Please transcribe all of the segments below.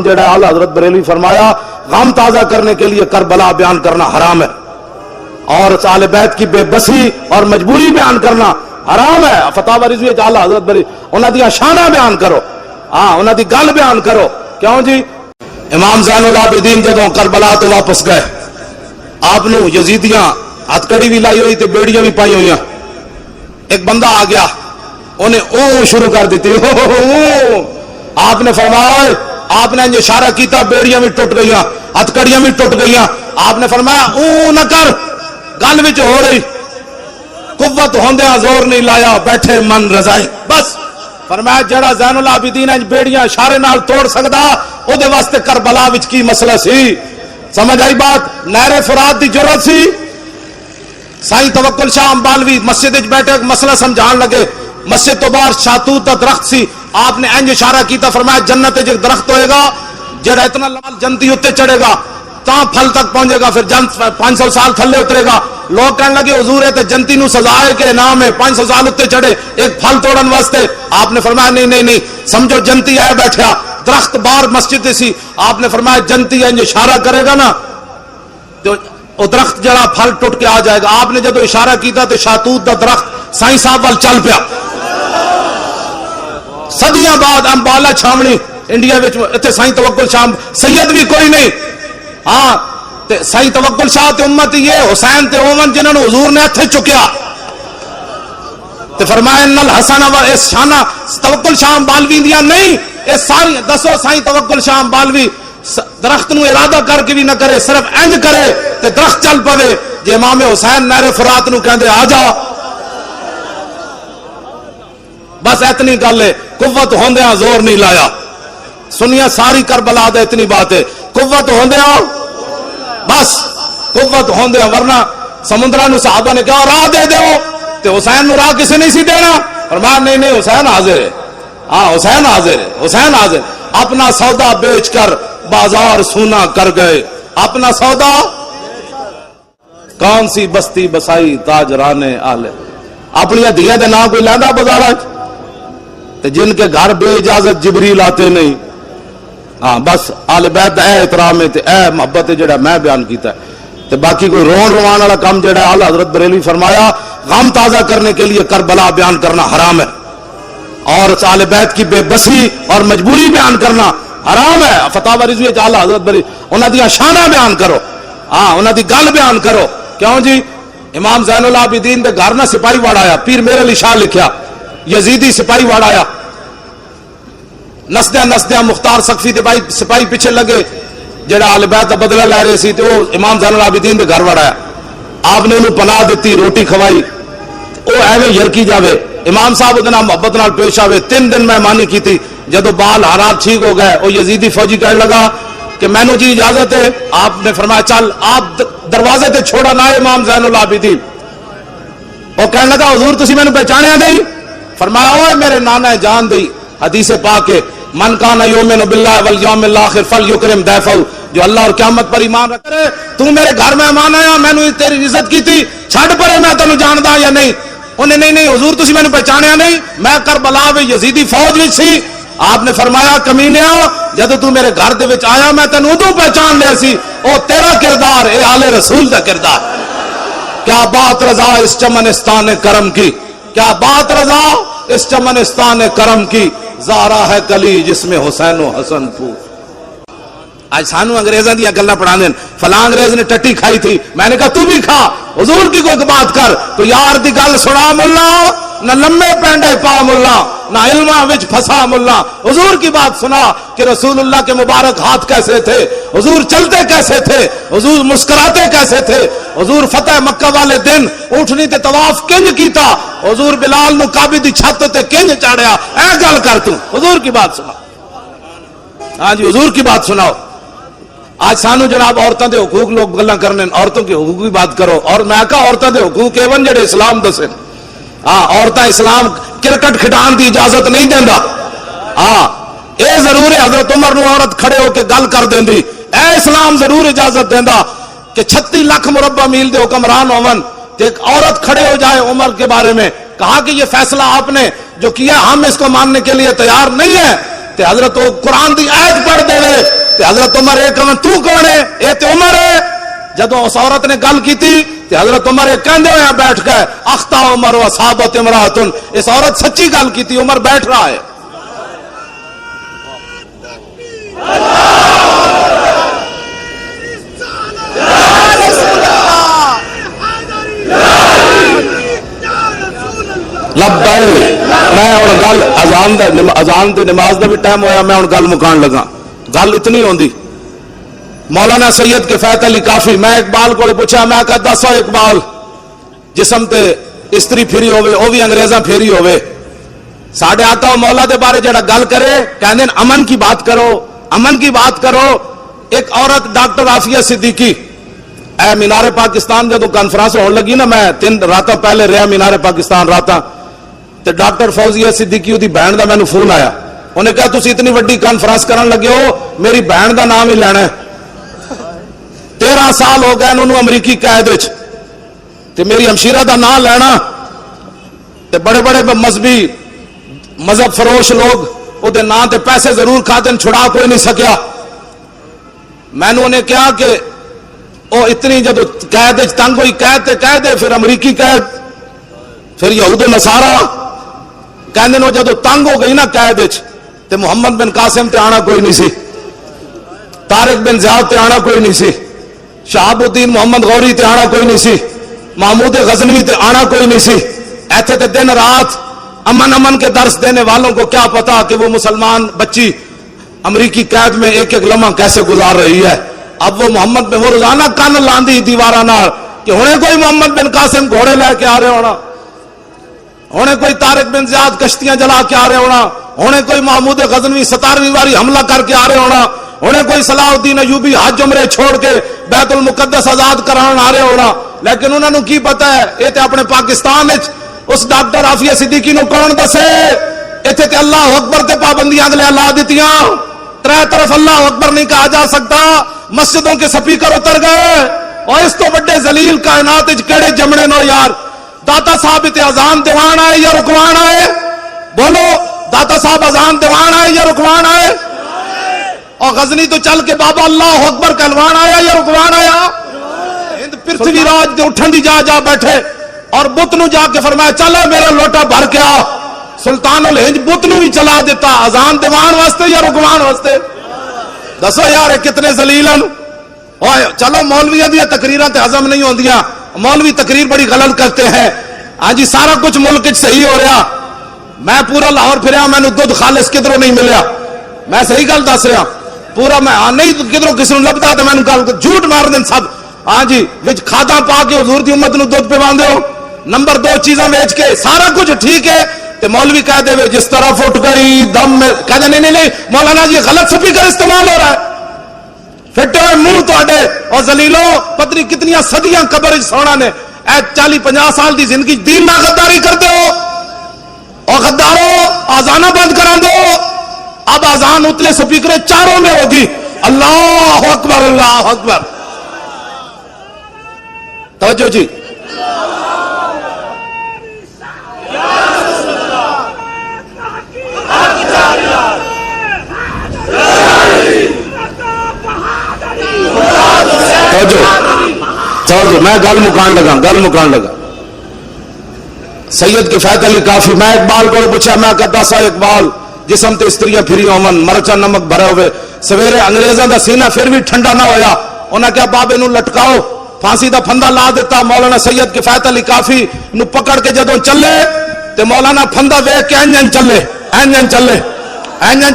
کام جڑا اعلی حضرت بریلوی فرمایا غم تازہ کرنے کے لیے کربلا بیان کرنا حرام ہے، اور اہل بیت کی بے بسی اور مجبوری بیان کرنا حرام ہے۔ فتاوی رضوی اعلی حضرت بریلوی انہاں دی شاناں بیان کرو، ہاں انہاں دی گل بیان کرو۔ کیوں جی؟ امام زین العابدین جدوں کربلا تو واپس گئے، آپ نو یزیدیاں ہتھ کڑی بھی لائی ہوئی تے بیڑیاں بھی پائی ہوئی، ایک بندہ آ گیا انہیں او شروع کر دیتی، آپ نے فرمایا، آپ نے اشارہ کیتا، بیڑیاں بھی ٹوٹ گئیاں، ہتھ کڑیاں بھی ٹوٹ گئیاں، آپ نے فرمایا او نہ کر، گل وچ ہو رہی، قوت ہوندیاں زور نہیں لایا، بیٹھے من رضائی۔ بس فرمایا جڑا زین العابدین بیڑیاں اشارے نال توڑ سکدا او دے واسطے کربلا وچ کی مسئلہ سی؟ سمجھ آئی بات؟ نہر فرات دی جرات سی؟ سائیں توکل شاہ امبالوی مسجد وچ بیٹھے مسئلہ سمجھان لگے، مسجد تو باہر شاتوت دا درخت سی، آپ نے انج اشارہ کیتا، فرمایا جنت وچ ایک درخت ہوئے گا جڑا اتنا لال جنتی اتنے چڑھے گا تاں پھل تک پہنچے گا، پھر جنت 500 سال تھلے اترے گا۔ لوگ کہنے لگے حضور ہے تے جنتی نو سزا ہے کہ انعام ہے، 500 سال اتنے چڑھے ایک پھل توڑن واسطے؟ آپ نے فرمایا نہیں نہیں نہیں، سمجھو جنتی ہے بیٹھا، درخت باہر مسجد سی، آپ نے فرمایا جنتی انج اشارہ کرے گا نا تو وہ درخت جڑا پھل ٹوٹ کے آ جائے گا۔ آپ نے جب اشارہ کیتا تو شاتوت دا درخت سائیں صاحب وال چل پیا۔ صدیاں بعد امبالا چھاونی انڈیا وچ اتنے سائیں توکل شاہ سید بھی کوئی نہیں، ہاں تے سائیں توکل شاہ تے امت یہ حسین تے اومن جنہاں نو حضور نے ہتھے چکیا تے فرمایا ان الحسن و اس شانہ توکل شاہ امبالوی دیاں نہیں، اے ساری دسو سائیں توکل شاہ امبالوی درخت نو ارادہ کر کے بھی نہ کرے، صرف انج کرے تے درخت چل پوے؟ جے امام حسین نہر فرات نو کہندے آ جا، بس اتنی گل ہے، قوت ہوندیاں زور نہیں لایا۔ سنیا ساری کربلا دے اتنی بات ہے، قوت ہوندیاں، بس قوت ہوندیاں، ورنہ سمندرہ نو صحابہ نے کہا راہ دے دیو تے حسین نو راہ کسی نہیں سی دینا، فرمایا نہیں نہیں حسین حاضر ہے، ہاں حسین حاضر ہے، حسین حاضر۔ اپنا سودا بیچ کر بازار سونا کر گئے، اپنا سودا کون سی بستی بسائی تاجران اہل، اپنی دھیاں دے نام کوئی لیندا بازار تے جن کے گھر بے اجازت جبریل آتے نہیں، ہاں بس آل بیت اے احترام تے اے محبت جڑا میں بیان کیتا ہے تے باقی کوئی رون روان والا کام جڑا اعلی حضرت بریلوی فرمایا غم تازہ کرنے کے لیے کربلا بیان کرنا حرام ہے، اور آل بیت کی بے بسی اور مجبوری بیان کرنا حرام ہے۔ فتاوی رضوی اعلی حضرت بریلوی انہاں دی شاناں بیان کرو، ہاں انہاں دی گل بیان کرو۔ کیوں جی؟ امام زین العابدین دے گھر نہ سپاہی واڑ آیا، پیر میرے علی شاہ لکھیا یزیدی سپاہی واڑ آیا، نسدیاں نسدیاں مختار سقفی دے بھائی سپاہی پیچھے لگے جڑا اہل بیت دا بدلہ لے رہے سی تے وہ امام زین العابدین دے گھر وڑ آیا، آپ نے انہوں پناہ دیتی، روٹی کھوائی، وہ ایویں یرکی جاوے، امام صاحب ادنا محبت نال پیش آوے، 3 دن مہمانی کی تھی، جدو بال حالات ٹھیک ہو گئے وہ یزیدی فوجی کہنے لگا کہ میں نو جی اجازت ہے، آپ نے فرمایا چل، آپ دروازے تے چھوڑا نہ امام زین العابدین، وہ کہنے لگا حضور تسی میں نو پہچانیا نہیں؟ فرمایا اوے میرے نانا جان دی، حدیث پاک ہے من کان یؤمن باللہ والیوم الاخر فلیکرم ضیفہ، جو اللہ اور قیامت پر ایمان رکھے، تو میرے گھر مہمان آیا، میں نے تیری عزت کی تھی، چھڑ پرے میں تینوں جاندا یا نہیں؟ انہیں نہیں نہیں حضور تسی میں نے پہچانیا نہیں، میں کربلا وچ یزیدی فوج وچ سی۔ آپ نے فرمایا کمینیا جب تو میرے گھر دے وچ آیا میں تینوں ادوں پہچان لیا سی، او تیرا کردار اے آل رسول دا کردار۔ کیا بات رضا اس چمنستان کرم کی، کیا بات رضا اس چمنستان کرم کی، زارا ہے کلی جس میں حسین و حسن پھول۔ آج سانو انگریزاں دیا گلاں پڑھا دین، فلاں انگریز نے ٹٹی کھائی تھی، میں نے کہا تو بھی کھا، حضور کی کوئی بات کر، تو یار دی گل سنا ملا، نہ لمبے پینڈے پا ملا، نہ علماں وچ پھسا ملا، حضور کی بات سنا کہ رسول اللہ کے مبارک ہاتھ کیسے تھے، حضور چلتے کیسے تھے، حضور مسکراتے کیسے تھے، حضور فتح مکہ والے دن اونٹنی تے طواف کنج کیتا، حضور بلال نو کعبے دی چھت تے کنج چاڑیا، اے گل کر تو، حضور کی بات سنا، ہاں جی حضور کی بات سناؤ۔ آج سانو جناب عورتوں دے حقوق لوگ گلاں کرنے، عورتوں کے حقوق کی بات کرو، اور میں کہا عورتوں دے حقوق ایون جڑے اسلام دسے، ہاں عورتیں اسلام کرکٹ کھڈان دی اجازت نہیں دیندا، ہاں اے ضرور ہے حضرت عمر نو عورت کھڑے ہو کے گل کر دیندی، اے اسلام ضرور اجازت دیندا کہ 36 لاکھ مربع میل دے حکمران ہون کہ ایک عورت کھڑے ہو جائے عمر کے بارے میں، کہا کہ یہ فیصلہ آپ نے جو کیا ہم اس کو ماننے کے لیے تیار نہیں ہے، تے حضرت قرآن دی آیت پڑھ دے حضرت عمر ایک کہن تو کون ہے؟ اے تے عمر ہے. جدو اس عورت نے گل کی تھی تے حضرت عمر ایک کہندے ہوئے بیٹھ گئے اخطا عمر و اصابت امراتن. اس عورت سچی گل کی تھی، عمر بیٹھ رہا ہے. میں ہوں گل اذان تے نماز کا بھی ٹائم ہوا، میں ہوں گل مکان لگا. گل اتنی ہوندی مولانا سید کفایت علی کافی، میں اقبال کو پوچھا، میں کہا دسو اقبال جسم تے استری پھری ہوئے وہ بھی انگریزاں پھیری ہوئے، ساڈے آقا و مولا دے بارے جڑا گل کرے کہندے امن کی بات کرو، امن کی بات کرو. ایک عورت ڈاکٹر عافیہ صدیقی اے مینار پاکستان جدو کانفرنس ہونے لگی نا، میں 3 راتاں پہلے رہا مینار پاکستان راتاں، تے ڈاکٹر فوزیہ صدیقی دی بہن دا مینوں فون آیا. انہیں کہا تسی اتنی وڈی کانفرنس کرن لگے ہو، میری بہن دا نام ہی لینا ہے. 13 سال ہو گئے انہوں امریکی قید وچ، تے میری ہمشیرہ دا نام لینا. تے بڑے بڑے مذہبی مذہب فروش لوگ وہ دے نام تے پیسے ضرور کھاتے چھڑا کوئی نہیں سکیا. میں نے انہیں کہا کہ وہ اتنی جب قید تنگ ہوئی، قید تے قید ہے، پھر امریکی قید، پھر یہود نصارا کہندے نو جدو تنگ ہو گئی نا قید تے محمد بن قاسم تے آنا کوئی نہیں سی، طارق بن زیاد تے آنا کوئی نہیں سی، شہاب الدین محمد غوری تے آنا کوئی نہیں سی، محمود غزنوی تے آنا کوئی نہیں سی. ایتھے تے دن رات امن امن کے درس دینے والوں کو کیا پتا کہ وہ مسلمان بچی امریکی قید میں ایک ایک لمحہ کیسے گزار رہی ہے. اب وہ محمد میں وہ روزانہ کن لاندی دیوارہ نال کہ ہونے کوئی محمد بن قاسم گھوڑے لے کے آ رہے ہونا، ہونے کوئی طارق بن زیاد کشتیاں جلا کے آ رہے ہونا، ہونے کوئی محمود غزنوی 17ویں باری حملہ کر کے آ رہے ہونا، ہونے کوئی صلاح الدین ایوبی حج عمرے چھوڑ کے بیت المقدس آزاد کران آ رہے ہونا. لیکن انہوں نے کی پتا ہے یہ تے اپنے پاکستان اس ڈاکٹر عافیہ صدیقی نو کون دسے؟ ایتھے تے اللہ اکبر تے پابندیاں لے لا دیتیاں، 3 طرف اللہ اکبر نہیں کہا جا سکتا، مسجدوں کے سپیکر اتر گئے. اور اس تو بڑے ذلیل کائنات کیڑے جمنے نو یار. داتا صاحب تے اذان دیوان آئے یا رکوان آئے؟ بولو داتا صاحب اذان دیوان آئے یا رکوان آئے؟ اور غزنی تو چل کے بابا اللہ اکبر کہلوان آیا یا رکوان آیا؟ ہند پرتھوی راج دے اٹھن دی جا بیٹھے اور بت نو جا کے فرمایا چلو میرا لوٹا بھر کے آ. سلطان الہند بت نو بھی چلا دیتا اذان دیوان واسطے یا رکوان واسطے؟ دسو یار کتنے ذلیلن. چلو مولویاں دی تقریراں تے ہضم نہیں ہوندیاں، مولوی تقریر بڑی غلط کرتے ہیں. ہاں جی سارا کچھ ملک صحیح ہو رہا، میں پورا لاہور پھریا میں دودھ خالص کدھروں نہیں ملیا، میں صحیح گل دس رہا پورا، میں نہیں کدھروں کسی نے لبدا تو میں گل جھوٹ مار دین سب. ہاں جی وچ کھادا پا کے حضور دی امت نو دودھ پواندے ہو، نمبر 2 چیزاں بیچ کے سارا کچھ ٹھیک ہے. تے مولوی کہہ دے جس طرف اٹھ گئی دم میں کہہ دے نہیں مولانا جی غلط سپیکر استعمال ہو رہا ہے. پھٹے ہوئے منہ تے اور ذلیلو پتنی کتنی صدیاں قبر سونا نے 40-50 سال دی زندگی دین نہ غداری کر دو اور غدارو آزانہ بند کرا دو. اب آزان اتلے سپیکر چاروں میں ہوگی. اللہ اکبر اللہ اکبر. توجہ جی میں گل مکان لگا سید کفایت علی کافی. میں اقبال کو پوچھا، میں کہتا سا اقبال جسم تے استریاں پھری ہومن مرچا نمک بھرے ہوئے سویرے انگریزاں دا سینہ پھر بھی ٹھنڈا نہ ہویا، انہاں کہا بابے نو لٹکاؤ، پھانسی دا پھندا لا دیتا. مولانا سید کفایت علی کافی نو پکڑ کے جدوں چلے تے مولانا پھندا ویکھ کے اینجن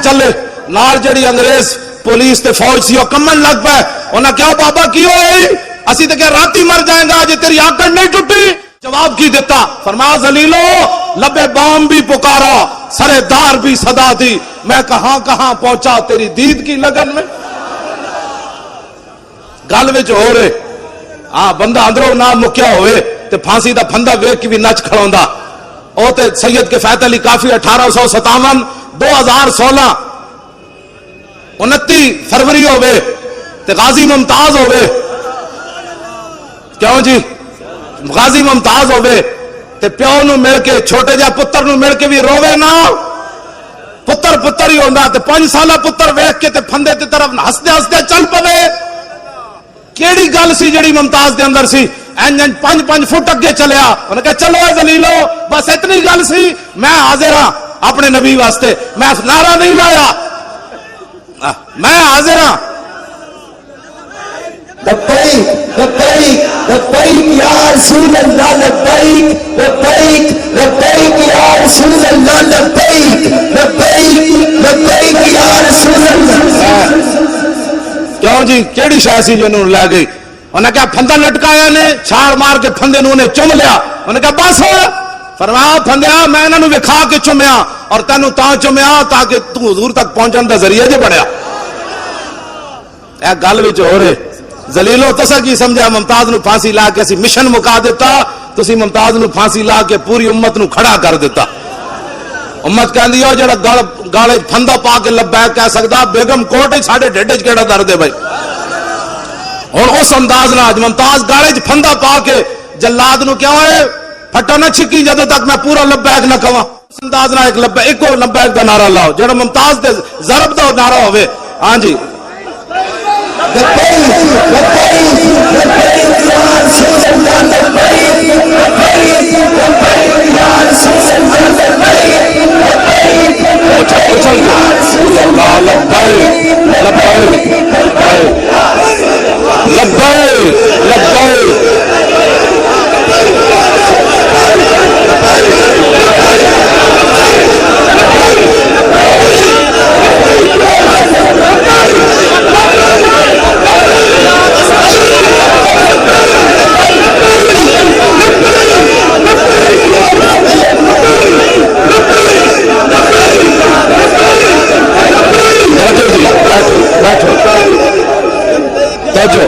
چلے نال جڑی انگریز پولیس تے فوج سی او کمن لگ پے. انہاں کہا بابا کی ہوئی؟ اسی تے کہ راتی مر جائیں گا جے تیری آکڑ نہیں ٹوٹی. جواب کی دیتا؟ فرمایا ذلیلو لبے بام بھی پکارا سرے دار بھی صدا دی، میں کہاں کہاں پہنچا تیری دید کی لگن میں. گل وچ ہو رہے ہاں بندہ اندروں نہ مکیا ہوئے تے پھانسی دا پھندا ویکھ کے بھی نچ کھڑوندا. او تے سید کفایت علی کافی 1857 2016 29 فروری ہوئے تے غازی ممتاز ہوئے. کیوں جی غازی ممتاز ہوئے تے پیو نو مل کے چھوٹے جا پتر نو مل کے بھی روے نا. پتر پتر ہی ہوندہ تے 5 سالہ پتر ویکھ کے تے پھندے تے طرف ہستے ہستے چل پوے. کیڑی گل سی جڑی ممتاز دے اندر سی؟ اینجن 5 فٹ اگے چلیا. انہوں نے کہا چلو اے ذلیلو بس اتنی گل سی, میں حاضر ہاں اپنے نبی واسطے, میں نعرہ نہیں لایا, میں حاضر ہاں. لبیک لبیک لبیک یا رسول اللہ, لبیک لبیک لبیک یا رسول اللہ, لبیک لبیک لبیک یا رسول اللہ. کیوں جی کیڑی شے سی جو انہوں لے گئی؟ انہوں نے کہا پھندا لٹکایا نے, چھاڑ مار کے پھندے نوں نے چم لیا. انہوں نے کہا بس فرمایا پھندیا میں انہوں نے وکھا کے چمیا اور تینوں تاں چمیا تاکہ تو حضور تک پہنچن دا ذریعہ جو بڑھیا. اے گل وچ ہو رہے ذلیلو تسا کی سمجھا ممتاز نو پھانسی لا کے اسی مشن مکا دیتا, تسی ممتاز نو پھانسی لا کے پوری امت نو کھڑا کر دیتا. امت کہندی ہو جڑا گالے پھندا پا کے لبیک کہہ سکدا, بیگم کوٹ وچ ساڈے ڈھڈ وچ کیڑا درد ہے بھائی. ہن اس انداز نال ممتاز گالے وچ پھندا پا کے جلاد نو کیا ہوئے پھٹا نہ چھکی جدوں تک میں پورا لبیک نہ کہواں. اس انداز نال ایک لبیک ایک لبیک دا نعرہ لاؤ جڑا ممتاز دے ضرب دا نعرہ ہوے. ہاں جی لبیک لبیک لبیک یا رسول اللہ, لبیک لبیک لبیک یا رسول اللہ, لبیک لبیک لبیک یا رسول اللہ, لبیک لبیک لبیک لبیک.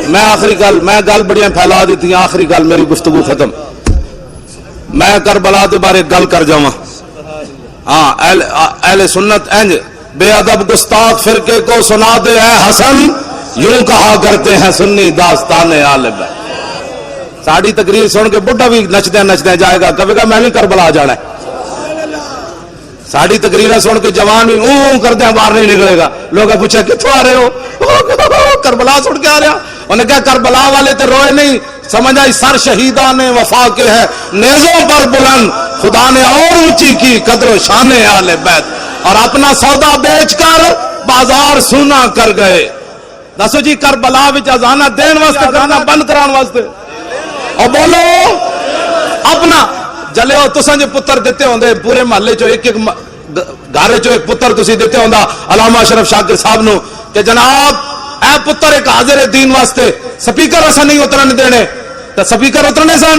میں آخری گل میں گل بڑیاں پھیلا دیتی, آخری گل میری گفتگو ختم. میں کربلا دے بارے گل کر جاواں. ہاں اہل سنت انج بے ادب گستاخ فرقے کو سنا دے اے حسن, یوں کہا کرتے ہیں سنی داستان آل بیت. ساڑی تقریر سن کے بڈھا بھی نچدے نچدے جائے گا, کہے گا میں نہیں کربلا جانا ہے. ساڑی تقریریں سن کے جوان بھی اون کرتے ہیں باہر نہیں نکلے گا. لوگ پوچھا کتوں آ رہے ہو؟ کربلا سن کے آ رہا. انہوں نے کہا کربلا والے تے روئے نہیں, سمجھا سر شہیدان وفا کے ہے نیزوں پر بلند, خدا نے اور اونچی کی قدر و شان آل بیت, اور اپنا سودا بیچ کر بازار سونا کر گئے. دسو جی کربلا وچ اذانہ دین واسطے گانا بند کران واسطے, اور بولو اپنا جلے ہو تساں جو پتر دیتے ہوندے پورے محلے چو ایک ایک گھر چو ایک پتر تسی دیتے ہوندا علامہ اشرف شاکر صاحب نو کہ جناب اے پتر ایک حاضر دین واسطے, سپیکر اسا نہیں اترن دینے, تو سپیکر اترنے سن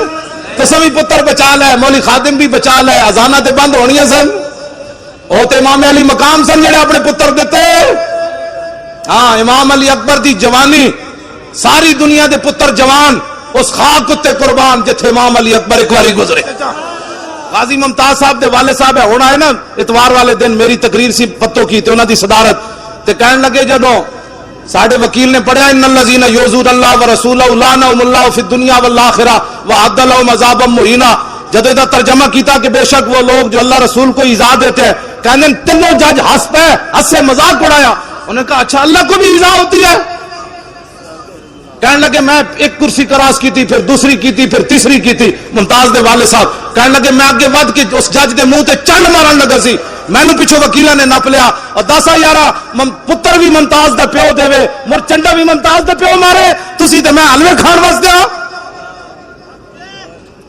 تو سبھی پتر بچا لے, مولی خادم بھی بچا لے, اذانہ تے بند ہونی سن. او تے امام علی مقام سن جڑے اپنے پتر دیتے. ہاں امام علی اکبر دی جوانی, ساری دنیا دے پتر جوان اس خاک کتے قربان جتھے امام علی اکبر ایک باری گزرے. غازی ممتاز صاحب دے والد صاحب ہے ہونا ہے نا, اتوار والے دن میری تقریر سی پتوں کی تے انہاں دی صدارت تے کہن لگے جدوں ساڈے وکیل نے پڑھیا ان الذین یؤذون اللہ ورسولہ لعنہم اللہ فی الدنیا والآخرہ وأعد لهم عذابا مہینا, جدوں دا ترجمہ کیتا کہ بے شک وہ لوگ جو اللہ رسول کو ایذا دیتے ہیں, کہنے تینوں جج ہنس پے, ہنس سے مذاق اڑایا. انہوں نے کہا اچھا اللہ کو بھی ایذا ہوتی ہے؟ کہنے لگے میں ایک کرسی کراس کی تھی, پھر دوسری کی تھی, پھر تیسری کی تھی. ممتاز دے والد صاحب کہنے لگے میں آگے ود کے اس جج دے منہ تے چنڈ مارن لگا سی, میں نے پیچھے وکیلہ نے نپ لیا اور دسا یارا پتر بھی ممتاز دا پیو دے وے, مر چنڈا بھی ممتاز دا پیو مارے, تسی تے میں حلوے کھان واسطے ہاں.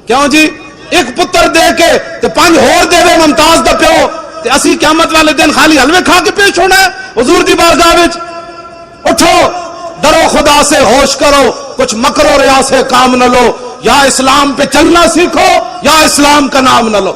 کیوں جی ایک پتر دے کے تے 5 ہور دے وے ممتاز دا پیو, تے اسی قیامت والے دن خالی حلوے کھا کے پیش ہونا ہے حضور دی بارگاہ وچ. اٹھو ڈرو خدا سے, ہوش کرو, کچھ مکر و ریا سے کام نہ لو, یا اسلام پہ چلنا سیکھو یا اسلام کا نام نہ لو.